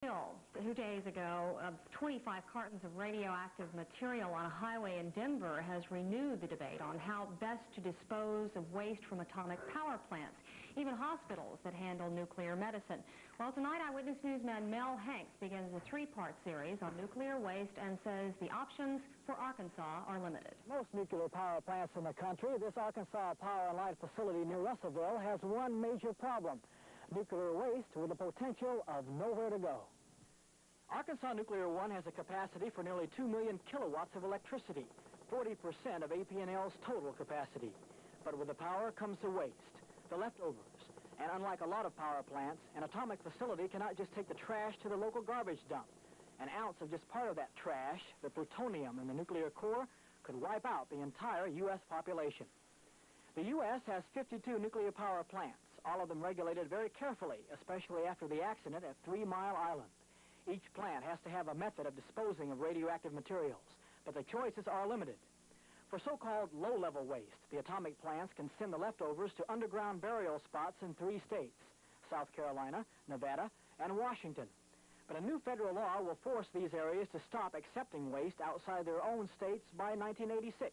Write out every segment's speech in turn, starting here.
2 days ago, 25 cartons of radioactive material on a highway in Denver has renewed the debate on how best to dispose of waste from atomic power plants, even hospitals that handle nuclear medicine. Well, tonight, Eyewitness Newsman Mel Hanks begins a three-part series on nuclear waste and says the options for Arkansas are limited. Most nuclear power plants in the country, this Arkansas Power and Light facility near Russellville has one major problem: nuclear waste with the potential of nowhere to go. Arkansas Nuclear One has a capacity for nearly 2 million kilowatts of electricity, 40% of APNL's total capacity. But with the power comes the waste, the leftovers. And unlike a lot of power plants, an atomic facility cannot just take the trash to the local garbage dump. An ounce of just part of that trash, the plutonium in the nuclear core, could wipe out the entire U.S. population. The U.S. has 52 nuclear power plants, all of them regulated very carefully, especially after the accident at 3 Mile Island. Each plant has to have a method of disposing of radioactive materials, but the choices are limited. For so-called low-level waste, the atomic plants can send the leftovers to underground burial spots in 3 states: South Carolina, Nevada, and Washington. But a new federal law will force these areas to stop accepting waste outside their own states by 1986.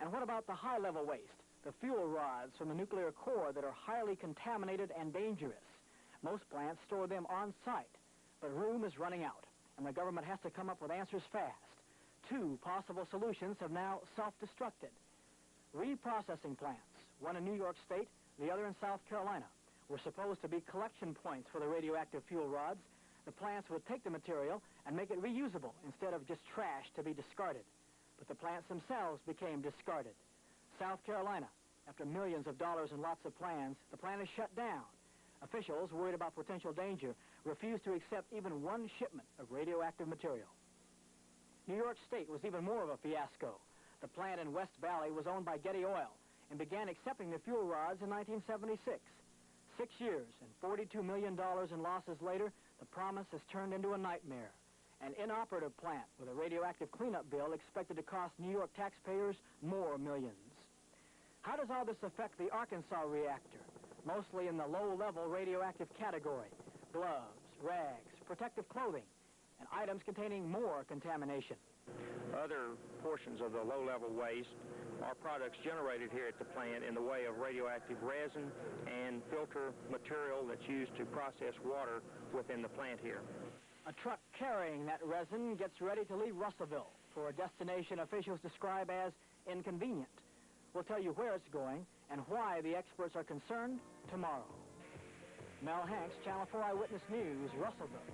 And what about the high-level waste, the fuel rods from the nuclear core that are highly contaminated and dangerous? Most plants store them on site, but room is running out, and the government has to come up with answers fast. 2 possible solutions have now self-destructed. Reprocessing plants, one in New York State, the other in South Carolina, were supposed to be collection points for the radioactive fuel rods. The plants would take the material and make it reusable instead of just trash to be discarded. But the plants themselves became discarded. South Carolina, after millions of dollars and lots of plans, the plant is shut down. Officials, worried about potential danger, refused to accept even 1 shipment of radioactive material. New York State was even more of a fiasco. The plant in West Valley was owned by Getty Oil and began accepting the fuel rods in 1976. 6 years and $42 million in losses later, the promise has turned into a nightmare. An inoperative plant with a radioactive cleanup bill expected to cost New York taxpayers more millions. How does all this affect the Arkansas reactor? Mostly in the low-level radioactive category: gloves, rags, protective clothing, and items containing more contamination. Other portions of the low-level waste are products generated here at the plant in the way of radioactive resin and filter material that's used to process water within the plant here. A truck carrying that resin gets ready to leave Russellville for a destination officials describe as inconvenient. We'll tell you where it's going and why the experts are concerned tomorrow. Mel Hanks, Channel 4 Eyewitness News, Russellville.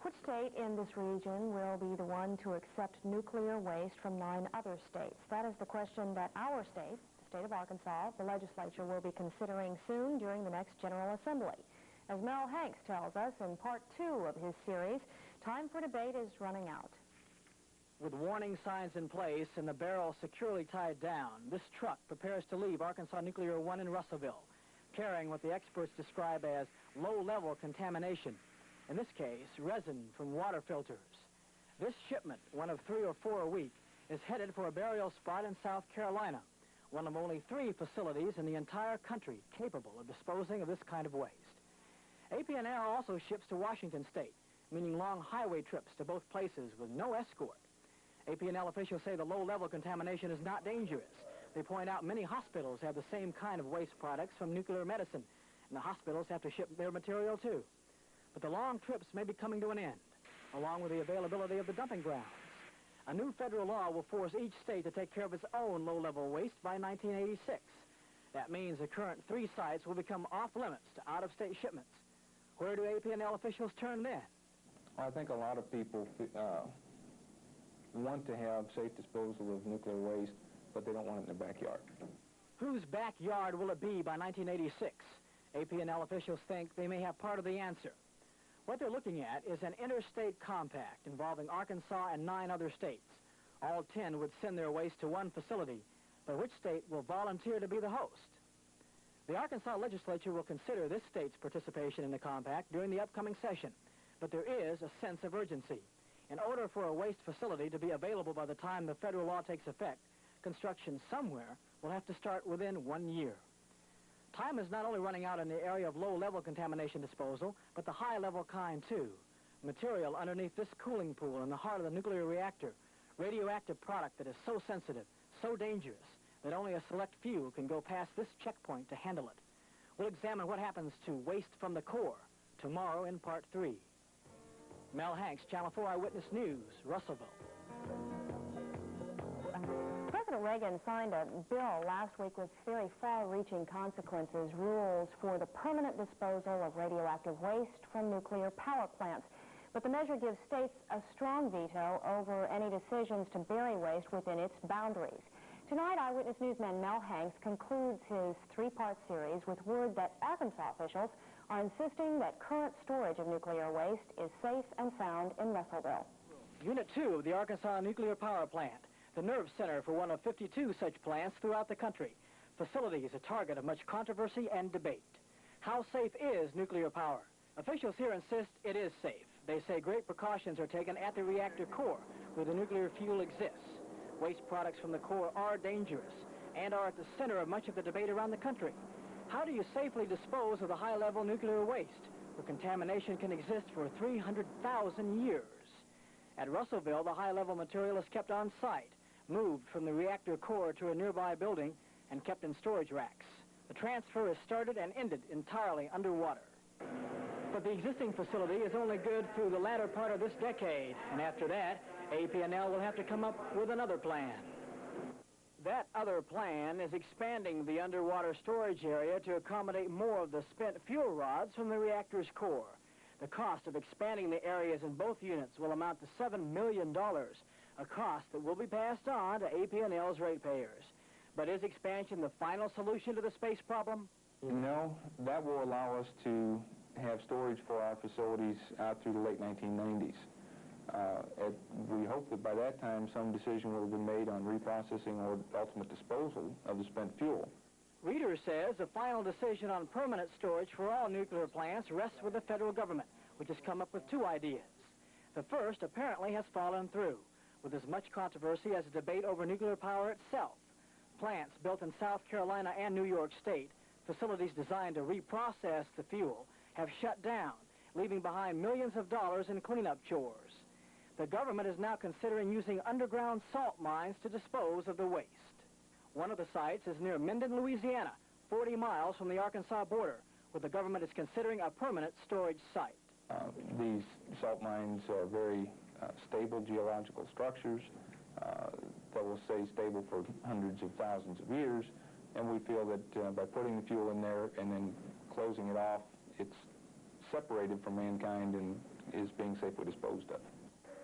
Which state in this region will be the one to accept nuclear waste from 9 other states? That is the question that our state, the state of Arkansas, the legislature will be considering soon during the next General Assembly. As Mel Hanks tells us in part 2 of his series, time for debate is running out. With warning signs in place and the barrel securely tied down, this truck prepares to leave Arkansas Nuclear One in Russellville, carrying what the experts describe as low-level contamination. In this case, resin from water filters. This shipment, one of 3 or 4 a week, is headed for a burial spot in South Carolina, one of only 3 facilities in the entire country capable of disposing of this kind of waste. APNL also ships to Washington State, meaning long highway trips to both places with no escort. APNL officials say the low-level contamination is not dangerous. They point out many hospitals have the same kind of waste products from nuclear medicine, and the hospitals have to ship their material too. But the long trips may be coming to an end, along with the availability of the dumping grounds. A new federal law will force each state to take care of its own low-level waste by 1986. That means the current 3 sites will become off-limits to out-of-state shipments. Where do APNL officials turn then? Well, I think a lot of people want to have safe disposal of nuclear waste, but they don't want it in their backyard. Whose backyard will it be by 1986? APNL officials think they may have part of the answer. What they're looking at is an interstate compact involving Arkansas and 9 other states. All 10 would send their waste to one facility, but which state will volunteer to be the host? The Arkansas legislature will consider this state's participation in the compact during the upcoming session, but there is a sense of urgency. In order for a waste facility to be available by the time the federal law takes effect, construction somewhere will have to start within 1 year. Time is not only running out in the area of low-level contamination disposal, but the high-level kind, too. Material underneath this cooling pool in the heart of the nuclear reactor. Radioactive product that is so sensitive, so dangerous, that only a select few can go past this checkpoint to handle it. We'll examine what happens to waste from the core tomorrow in Part 3. Mel Hanks, Channel 4 Eyewitness News, Russellville. President Reagan signed a bill last week with very far-reaching consequences, rules for the permanent disposal of radioactive waste from nuclear power plants. But the measure gives states a strong veto over any decisions to bury waste within its boundaries. Tonight, Eyewitness Newsman Mel Hanks concludes his three-part series with word that Arkansas officials are insisting that current storage of nuclear waste is safe and sound in Russellville. Unit 2 of the Arkansas Nuclear Power Plant, the nerve center for one of 52 such plants throughout the country. Facility is a target of much controversy and debate. How safe is nuclear power? Officials here insist it is safe. They say great precautions are taken at the reactor core, where the nuclear fuel exists. Waste products from the core are dangerous and are at the center of much of the debate around the country. How do you safely dispose of the high-level nuclear waste, where contamination can exist for 300,000 years? At Russellville, the high-level material is kept on site, moved from the reactor core to a nearby building, and kept in storage racks. The transfer is started and ended entirely underwater. But the existing facility is only good through the latter part of this decade, and after that, APNL will have to come up with another plan. That other plan is expanding the underwater storage area to accommodate more of the spent fuel rods from the reactor's core. The cost of expanding the areas in both units will amount to $7 million, a cost that will be passed on to APNL's ratepayers. But is expansion the final solution to the space problem? No, that will allow us to have storage for our facilities out through the late 1990s. We hope that by that time some decision will have been made on reprocessing or ultimate disposal of the spent fuel. Reader says the final decision on permanent storage for all nuclear plants rests with the federal government, which has come up with two ideas. The first apparently has fallen through, with as much controversy as a debate over nuclear power itself. Plants built in South Carolina and New York State, facilities designed to reprocess the fuel, have shut down, leaving behind millions of dollars in cleanup chores. The government is now considering using underground salt mines to dispose of the waste. One of the sites is near Minden, Louisiana, 40 miles from the Arkansas border, where the government is considering a permanent storage site. These salt mines are very stable geological structures that will stay stable for hundreds of thousands of years, and we feel that by putting the fuel in there and then closing it off, it's separated from mankind and is being safely disposed of.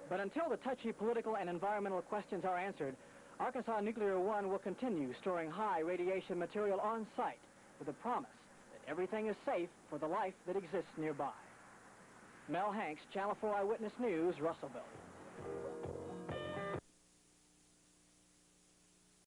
But until the touchy political and environmental questions are answered, Arkansas Nuclear One will continue storing high radiation material on site with the promise that everything is safe for the life that exists nearby. Mel Hanks, Channel 4 Eyewitness News, Russellville.